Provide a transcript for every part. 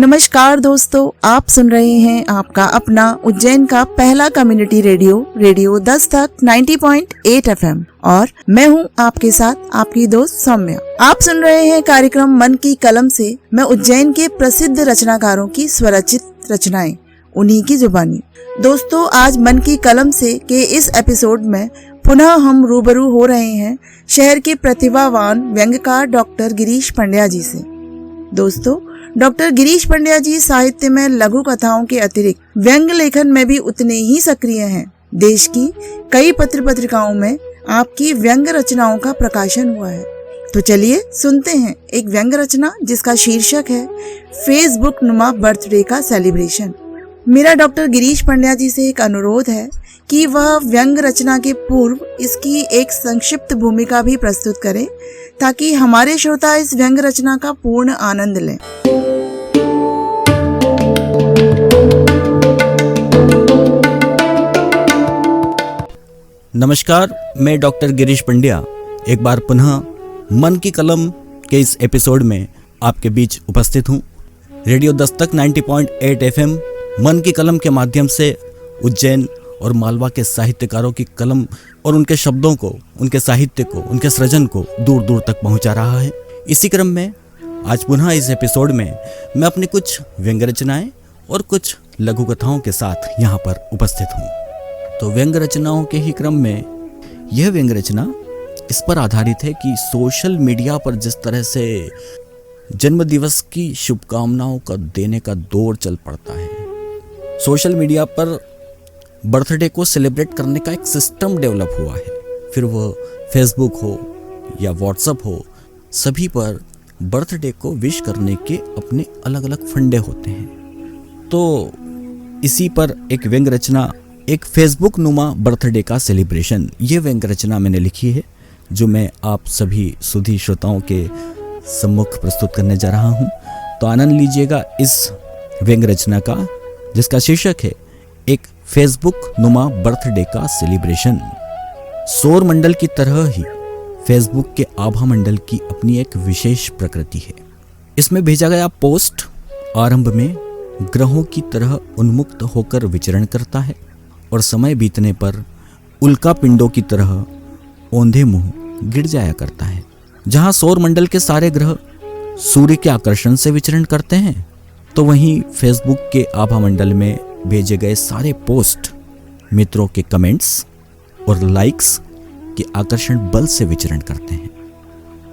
नमस्कार दोस्तों, आप सुन रहे हैं आपका अपना उज्जैन का पहला कम्युनिटी रेडियो 10 तक 90.8 FM और मैं हूं आपके साथ आपकी दोस्त सौम्या। आप सुन रहे हैं कार्यक्रम मन की कलम से मैं उज्जैन के प्रसिद्ध रचनाकारों की स्वरचित रचनाएं उन्हीं की जुबानी। दोस्तों, आज मन की कलम से के इस एपिसोड में पुनः हम रूबरू हो रहे हैं शहर के प्रतिभावान व्यंग्यकार डॉक्टर गिरीश पंड्या जी से। दोस्तों, डॉक्टर गिरीश पंड्या जी साहित्य में लघु कथाओं के अतिरिक्त व्यंग्य लेखन में भी उतने ही सक्रिय हैं। देश की कई पत्र पत्रिकाओं में आपकी व्यंग्य रचनाओं का प्रकाशन हुआ है। तो चलिए सुनते हैं एक व्यंग्य रचना जिसका शीर्षक है फेसबुक नुमा बर्थडे का सेलिब्रेशन। मेरा डॉक्टर गिरीश पंड्या जी से एक अनुरोध है कि वह व्यंग्य रचना के पूर्व इसकी एक संक्षिप्त भूमिका भी प्रस्तुत करें ताकि हमारे श्रोता इस व्यंग्य रचना का पूर्ण आनंद लें। नमस्कार, मैं डॉक्टर गिरीश पंड्या एक बार पुनः मन की कलम के इस एपिसोड में आपके बीच उपस्थित हूँ। रेडियो 10 तक 90.8 FM मन की कलम के माध्यम से उज्जैन और मालवा के साहित्यकारों की कलम और उनके शब्दों को, उनके साहित्य को, उनके सृजन को दूर दूर तक पहुंचा रहा है। इसी क्रम में आज पुनः इस एपिसोड में मैं अपनी कुछ व्यंग्य रचनाएं और कुछ लघु कथाओं के साथ यहाँ पर उपस्थित हूँ। तो व्यंग्य रचनाओं के ही क्रम में यह व्यंग्य रचना इस पर आधारित है कि सोशल मीडिया पर जिस तरह से जन्मदिवस की शुभकामनाओं का देने का दौर चल पड़ता है, सोशल मीडिया पर बर्थडे को सेलिब्रेट करने का एक सिस्टम डेवलप हुआ है। फिर वह फेसबुक हो या व्हाट्सएप हो, सभी पर बर्थडे को विश करने के अपने अलग अलग फंडे होते हैं। तो इसी पर एक व्यंग्य रचना, एक फेसबुक नुमा बर्थडे का सेलिब्रेशन, ये व्यंग्य रचना मैंने लिखी है जो मैं आप सभी सुधी श्रोताओं के सम्मुख प्रस्तुत करने जा रहा हूँ। तो आनंद लीजिएगा इस व्यंग्य रचना का जिसका शीर्षक है एक फेसबुक नुमा बर्थडे का सेलिब्रेशन। सौर मंडल की तरह ही फेसबुक के आभा मंडल की अपनी एक विशेष प्रकृति है। इसमें भेजा गया पोस्ट आरंभ में ग्रहों की तरह उन्मुक्त होकर विचरण करता है और समय बीतने पर उल्का पिंडों की तरह औंधे मुंह गिर जाया करता है। जहां सौर मंडल के सारे ग्रह सूर्य के आकर्षण से विचरण करते हैं, तो वहीं फेसबुक के आभा मंडल में भेजे गए सारे पोस्ट मित्रों के कमेंट्स और लाइक्स के आकर्षण बल से विचरण करते हैं।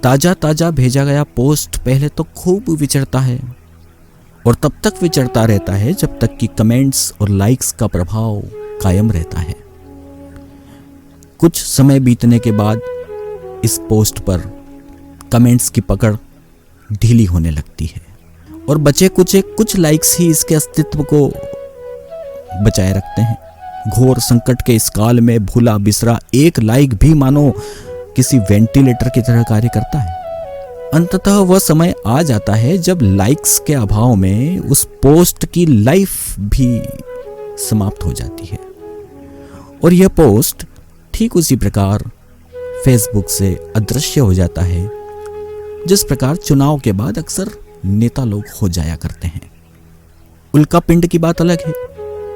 ताजा भेजा गया पोस्ट पहले तो खूब विचरता है और तब तक विचरता रहता है जब तक कि कमेंट्स और लाइक्स का प्रभाव कायम रहता है। कुछ समय बीतने के बाद इस पोस्ट पर कमेंट्स की पकड़ ढीली होने लगती है और बचे कुछ लाइक्स ही इसके अस्तित्व को बचाए रखते हैं। घोर संकट के इस काल में भूला बिसरा एक लाइक भी मानो किसी वेंटिलेटर की तरह कार्य करता है। अंततः वह समय आ जाता है जब लाइक्स के अभाव में उस पोस्ट की लाइफ भी समाप्त हो जाती है और यह पोस्ट ठीक उसी प्रकार फेसबुक से अदृश्य हो जाता है जिस प्रकार चुनाव के बाद अक्सर नेता लोग हो जाया करते हैं। उल्का पिंड की बात अलग है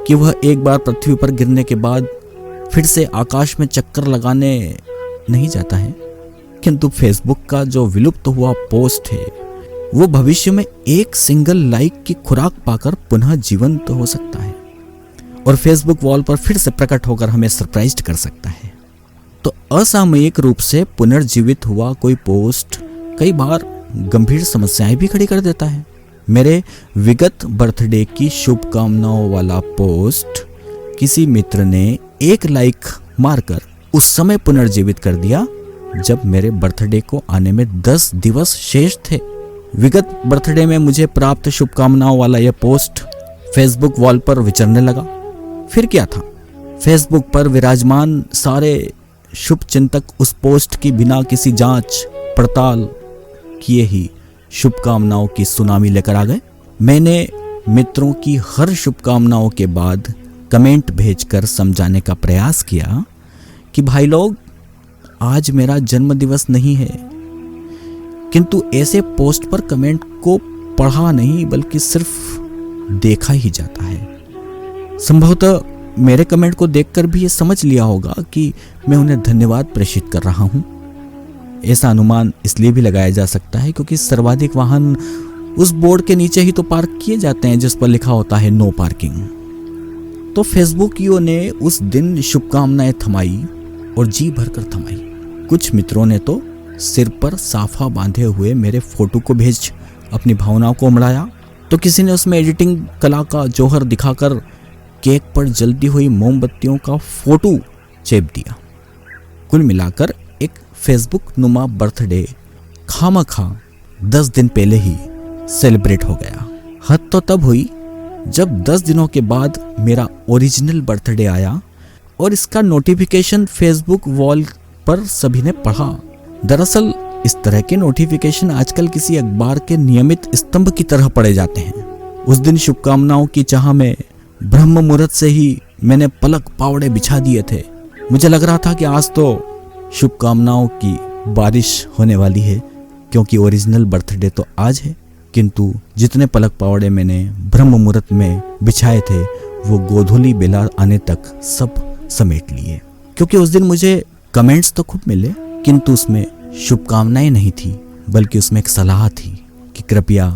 कि वह एक बार पृथ्वी पर गिरने के बाद फिर से आकाश में चक्कर लगाने नहीं जाता है, किंतु फेसबुक का जो विलुप्त हुआ पोस्ट है वो भविष्य में एक सिंगल लाइक की खुराक पाकर पुनः जीवंत हो सकता है और फेसबुक वॉल पर फिर से प्रकट होकर हमें सरप्राइज कर सकता है। तो असामयिक रूप से पुनर्जीवित हुआ कोई पोस्ट कई बार गंभीर समस्याएं भी खड़ी कर देता है। मेरे विगत बर्थडे की शुभकामनाओं वाला पोस्ट किसी मित्र ने एक लाइक मारकर उस समय पुनर्जीवित कर दिया जब मेरे बर्थडे को आने में 10 दिवस शेष थे। विगत बर्थडे में मुझे प्राप्त शुभकामनाओं वाला यह पोस्ट फेसबुक वॉल पर विचरने लगा। फिर क्या था, फेसबुक पर विराजमान सारे शुभ चिंतक उस पोस्ट की बिना किसी जांच पड़ताल किए ही शुभकामनाओं की सुनामी लेकर आ गए। मैंने मित्रों की हर शुभकामनाओं के बाद कमेंट भेजकर समझाने का प्रयास किया कि भाई लोग, आज मेरा जन्मदिवस नहीं है, किंतु ऐसे पोस्ट पर कमेंट को पढ़ा नहीं बल्कि सिर्फ देखा ही जाता है। संभवतः मेरे कमेंट को देखकर भी ये समझ लिया होगा कि मैं उन्हें धन्यवाद प्रेषित कर रहा हूँ। ऐसा अनुमान इसलिए भी लगाया जा सकता है क्योंकि सर्वाधिक वाहन उस बोर्ड के नीचे ही तो पार्क किए जाते हैं जिस पर लिखा होता है नो पार्किंग। तो फेसबुकियों ने उस दिन शुभकामनाएं थमाई और जी भरकर थमाई। कुछ मित्रों ने तो सिर पर साफा बांधे हुए मेरे फोटो को भेज अपनी भावनाओं को उमड़ाया, तो किसी ने उसमें एडिटिंग कला का जौहर दिखाकर केक पर जलती हुई मोमबत्तियों का फोटो चेप दिया। कुल मिलाकर एक फेसबुक नुमा बर्थडे खामखा 10 दिन पहले ही सेलिब्रेट हो गया। हद तो तब हुई जब 10 दिनों के बाद मेरा ओरिजिनल बर्थडे आया और इसका नोटिफिकेशन फेसबुक वॉल पर सभी ने पढ़ा। दरअसल इस तरह के नोटिफिकेशन आजकल किसी अखबार के नियमित स्तंभ की तरह पढ़े जाते हैं। उस दिन शुभकामनाओं की चाह में ब्रह्म मुहूर्त से ही मैंने पलक पावड़े बिछा दिए थे। मुझे लग रहा था कि आज तो शुभकामनाओं की बारिश होने वाली है क्योंकि ओरिजिनल बर्थडे तो आज है। किंतु जितने पलक पावड़े मैंने ब्रह्म मुहूर्त में बिछाए थे वो गोधूली बेला आने तक सब समेट लिए, क्योंकि उस दिन मुझे कमेंट्स तो खूब मिले किंतु उसमें शुभकामनाएं नहीं थी, बल्कि उसमें एक सलाह थी कि कृपया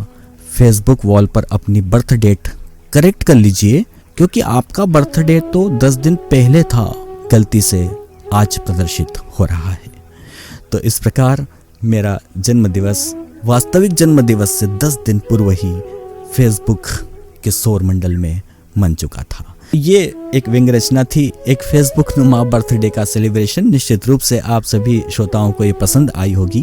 फेसबुक वॉल पर अपनी बर्थ डेट करेक्ट कर लीजिए क्योंकि आपका बर्थडे तो 10 दिन पहले था, गलती से आज प्रदर्शित हो रहा है। तो इस प्रकार मेरा जन्मदिवस वास्तविक जन्मदिवस से 10 दिन पूर्व ही फेसबुक के सौर मंडल में मन चुका था। ये एक व्यंग्य रचना थी, एक फेसबुक नुमा बर्थडे का सेलिब्रेशन। निश्चित रूप से आप सभी श्रोताओं को ये पसंद आई होगी।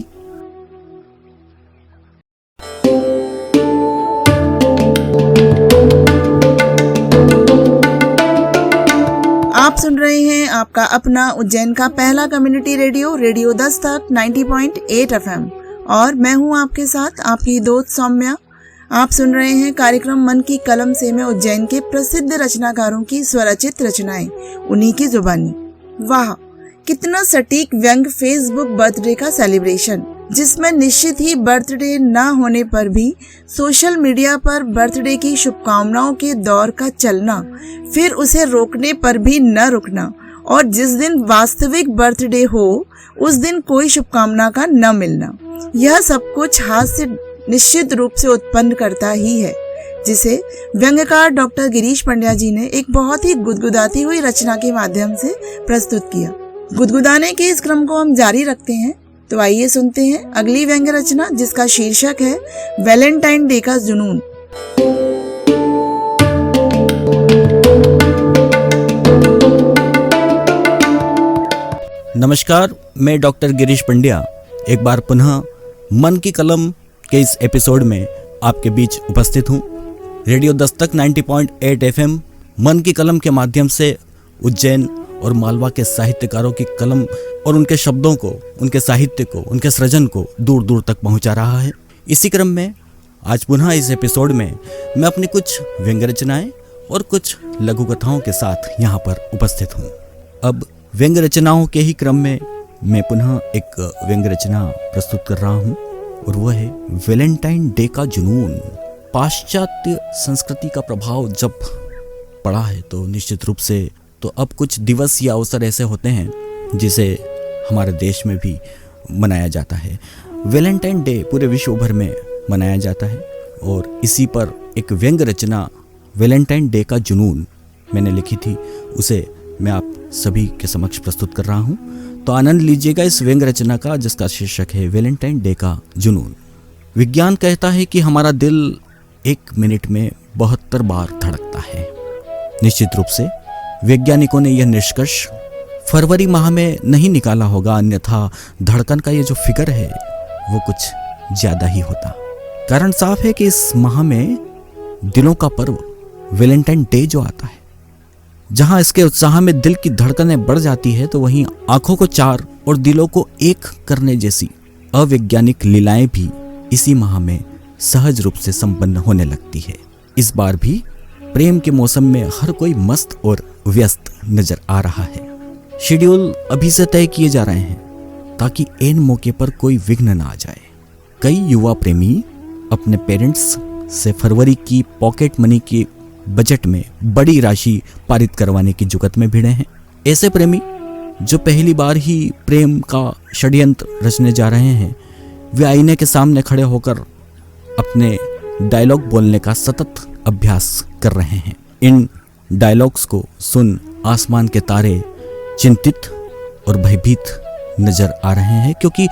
आप सुन रहे हैं आपका अपना उज्जैन का पहला community radio, radio Dastak 90.8 FM और मैं हूं आपके साथ आपकी दोस्त सौम्या। आप सुन रहे हैं कार्यक्रम मन की कलम से मैं उज्जैन के प्रसिद्ध रचनाकारों की स्वरचित रचनाएं, उन्हीं की जुबानी। वाह, कितना सटीक व्यंग फेसबुक बर्थडे का सेलिब्रेशन, जिसमें निश्चित ही बर्थडे न होने पर भी सोशल मीडिया पर बर्थडे की शुभकामनाओं के दौर का चलना, फिर उसे रोकने पर भी न रुकना और जिस दिन वास्तविक बर्थडे हो उस दिन कोई शुभकामना का न मिलना, यह सब कुछ हास्य निश्चित रूप से उत्पन्न करता ही है, जिसे व्यंग्यकार डॉक्टर गिरीश पंड्या जी ने एक बहुत ही गुदगुदाती हुई रचना के माध्यम से प्रस्तुत किया। गुदगुदाने के इस क्रम को हम जारी रखते हैं, तो आइए सुनते हैं अगली व्यंग्य रचना जिसका शीर्षक है वैलेंटाइन डे का जुनून। नमस्कार, मैं डॉक्टर गिरीश पंड्या एक बार पुनः मन की कलम के इस एपिसोड में आपके बीच उपस्थित हूँ। रेडियो दस्तक 90.8 FM मन की कलम के माध्यम से उज्जैन और मालवा के साहित्यकारों की कलम और उनके शब्दों को, उनके साहित्य को, उनके सृजन को दूर दूर तक पहुँचा रहा है। इसी क्रम में आज पुनः इस एपिसोड में मैं अपनी कुछ व्यंग्य रचनाएं और कुछ लघु कथाओं के साथ यहाँ पर उपस्थित हूँ। अब व्यंग्य रचनाओं के ही क्रम में मैं पुनः एक व्यंग्य रचना प्रस्तुत कर रहा हूँ और वह है वैलेंटाइन डे का जुनून। पाश्चात्य संस्कृति का प्रभाव जब पड़ा है तो निश्चित रूप से तो अब कुछ दिवस या अवसर ऐसे होते हैं जिसे हमारे देश में भी मनाया जाता है। वैलेंटाइन डे पूरे विश्व भर में मनाया जाता है और इसी पर एक व्यंग्य रचना वैलेंटाइन डे का जुनून मैंने लिखी थी, उसे मैं आप सभी के समक्ष प्रस्तुत कर रहा हूँ। तो आनंद लीजिएगा इस व्यंग्य रचना का जिसका शीर्षक है वैलेंटाइन डे का जुनून। विज्ञान कहता है कि हमारा दिल 1 मिनट में 72 बार धड़कता है। निश्चित रूप से वैज्ञानिकों ने यह निष्कर्ष फरवरी माह में नहीं निकाला होगा, अन्यथा धड़कन का ये जो फिगर है वो कुछ ज्यादा ही होता। कारण साफ है कि इस माह में दिलों का पर्व वैलेंटाइन डे जो आता है, जहां इसके उत्साह में दिल की धड़कनें बढ़ जाती है, तो वहीं आंखों को 4 और दिलों को 1 करने जैसी अवैज्ञानिक लीलाएं भी इसी माह में सहज रूप से संपन्न होने लगती है। इस बार भी प्रेम के मौसम में हर कोई मस्त और व्यस्त नजर आ रहा है। शेड्यूल अभी से तय किए जा रहे हैं ताकि ऐन मौके पर कोई विघ्न न आ जाए। कई युवा प्रेमी अपने पेरेंट्स से फरवरी की पॉकेट मनी के बजट में बड़ी राशि पारित करवाने की जुगत में भिड़े हैं। ऐसे प्रेमी जो पहली बार ही प्रेम का षड्यंत्र रचने जा रहे हैं, वे आईने के सामने खड़े होकर अपने डायलॉग बोलने का सतत अभ्यास कर रहे हैं। इन डायलॉग्स को सुन आसमान के तारे चिंतित और भयभीत नजर आ रहे हैं, क्योंकि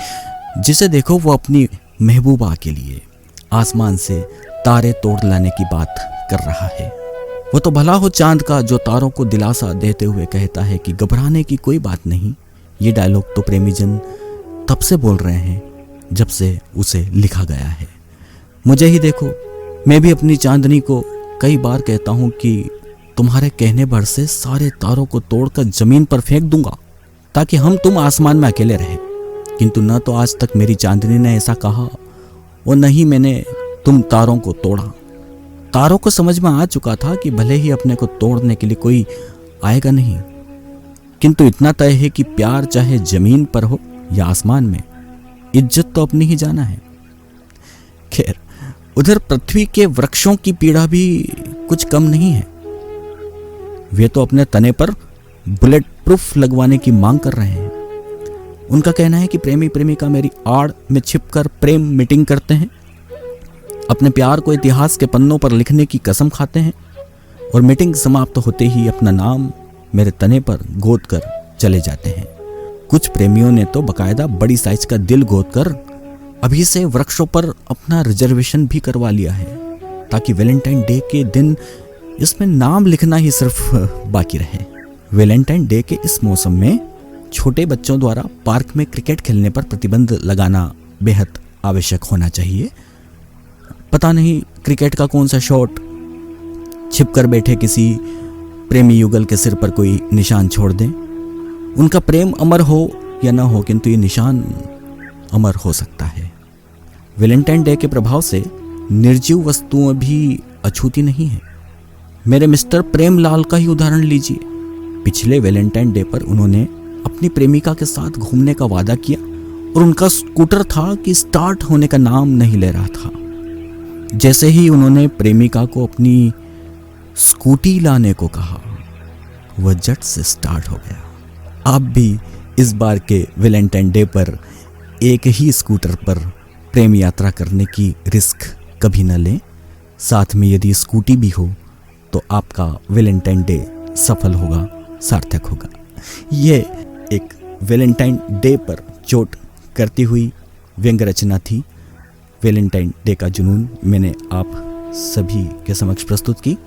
जिसे देखो वो अपनी महबूबा के लिए आसमान से तारे तोड़ लाने की बात कर रहा है। वो तो भला हो चांद का जो तारों को दिलासा देते हुए कहता है कि घबराने की कोई बात नहीं। ये डायलॉग तो प्रेमीजन तब से बोल रहे हैं जब से उसे लिखा गया है। मुझे ही देखो, मैं भी अपनी चांदनी को कई बार कहता हूँ कि तुम्हारे कहने भर से सारे तारों को तोड़कर जमीन पर फेंक दूंगा ताकि हम तुम आसमान में अकेले रहे, किंतु न तो आज तक मेरी चांदनी ने ऐसा कहा और न ही मैंने तुम तारों को तोड़ा। तारों को समझ में आ चुका था कि भले ही अपने को तोड़ने के लिए कोई आएगा नहीं, किंतु इतना तय है कि प्यार चाहे जमीन पर हो या आसमान में, इज्जत तो अपनी ही जाना है। खैर, उधर पृथ्वी के वृक्षों की पीड़ा भी कुछ कम नहीं है। वे तो अपने तने पर बुलेट प्रूफ लगवाने की मांग कर रहे हैं। उनका कहना है कि प्रेमी प्रेमिका मेरी आड़ में छिपकर प्रेम मीटिंग करते हैं, अपने प्यार को इतिहास के पन्नों पर लिखने की कसम खाते हैं और मीटिंग समाप्त होते ही अपना नाम मेरे तने पर गोद कर चले जाते हैं। कुछ प्रेमियों ने तो बकायदा बड़ी साइज का दिल गोद कर अभी से वृक्षों पर अपना रिजर्वेशन भी करवा लिया है, ताकि वैलेंटाइन डे के दिन इसमें नाम लिखना ही सिर्फ बाकी रहे। वैलेंटाइन डे के इस मौसम में छोटे बच्चों द्वारा पार्क में क्रिकेट खेलने पर प्रतिबंध लगाना बेहद आवश्यक होना चाहिए। पता नहीं क्रिकेट का कौन सा शॉट छिपकर बैठे किसी प्रेमी युगल के सिर पर कोई निशान छोड़ दें। उनका प्रेम अमर हो या ना हो, किंतु ये निशान अमर हो सकता है। वैलेंटाइन डे के प्रभाव से निर्जीव वस्तुएं भी अछूती नहीं है। मेरे मिस्टर प्रेमलाल का ही उदाहरण लीजिए। पिछले वैलेंटाइन डे पर उन्होंने अपनी प्रेमिका के साथ घूमने का वादा किया और उनका स्कूटर था कि स्टार्ट होने का नाम नहीं ले रहा था। जैसे ही उन्होंने प्रेमिका को अपनी स्कूटी लाने को कहा, वह झट से स्टार्ट हो गया। आप भी इस बार के वैलेंटाइन डे पर एक ही स्कूटर पर प्रेम यात्रा करने की रिस्क कभी न लें। साथ में यदि स्कूटी भी हो तो आपका वैलेंटाइन डे सफल होगा, सार्थक होगा। ये एक वैलेंटाइन डे पर चोट करती हुई व्यंग्य रचना थी। वैलेंटाइन डे का जुनून मैंने आप सभी के समक्ष प्रस्तुत की।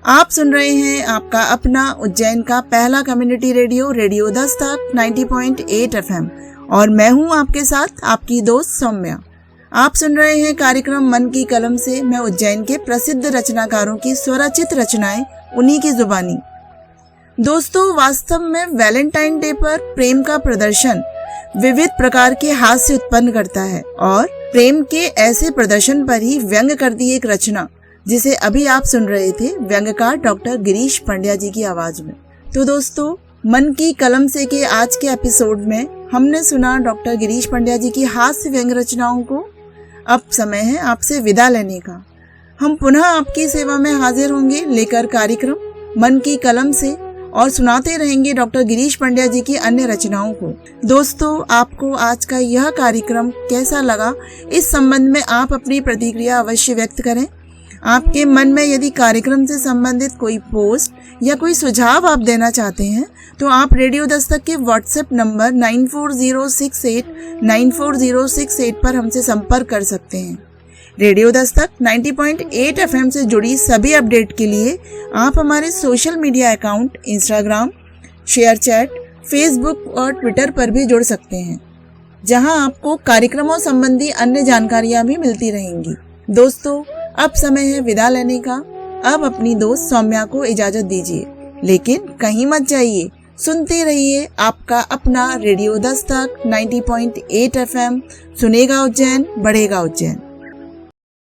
आप सुन रहे हैं आपका अपना उज्जैन का पहला community radio, radio Dastak 90.8 FM, और मैं हूं आपके साथ आपकी दोस्त सौम्या। आप सुन रहे हैं कार्यक्रम मन की कलम से। मैं उज्जैन के प्रसिद्ध रचनाकारों की स्वरचित रचनाएं उन्हीं की जुबानी। दोस्तों, वास्तव में वैलेंटाइन डे पर प्रेम का प्रदर्शन विविध प्रकार के हास्य उत्पन्न करता है, और प्रेम के ऐसे प्रदर्शन पर ही व्यंग करती एक रचना जिसे अभी आप सुन रहे थे व्यंग्यकार डॉक्टर गिरीश पंड्या जी की आवाज में। तो दोस्तों, मन की कलम से के आज के एपिसोड में हमने सुना डॉक्टर गिरीश पंड्या जी की हास्य व्यंग रचनाओं को। अब समय है आपसे विदा लेने का। हम पुनः आपकी सेवा में हाजिर होंगे लेकर कार्यक्रम मन की कलम से, और सुनाते रहेंगे डॉक्टर गिरीश पंड्या जी की अन्य रचनाओं को। दोस्तों, आपको आज का यह कार्यक्रम कैसा लगा, इस संबंध में आप अपनी प्रतिक्रिया अवश्य व्यक्त करें। आपके मन में यदि कार्यक्रम से संबंधित कोई पोस्ट या कोई सुझाव आप देना चाहते हैं तो आप रेडियो दस्तक के व्हाट्सएप नंबर 9406894068 पर हमसे संपर्क कर सकते हैं। रेडियो दस्तक 90.8 FM से जुड़ी सभी अपडेट के लिए आप हमारे social media account Instagram, share chat, Facebook और ट्विटर पर भी जुड़ सकते हैं, जहां आपको कार्यक्रमों संबंधी अन्य जानकारियां भी मिलती रहेंगी। दोस्तों, अब समय है विदा लेने का। अब अपनी दोस्त सौम्या को इजाजत दीजिए, लेकिन कहीं मत जाइए। सुनते रहिए आपका अपना रेडियो दस्तक 90.8 FM। सुनेगा उज्जैन, बढ़ेगा उज्जैन।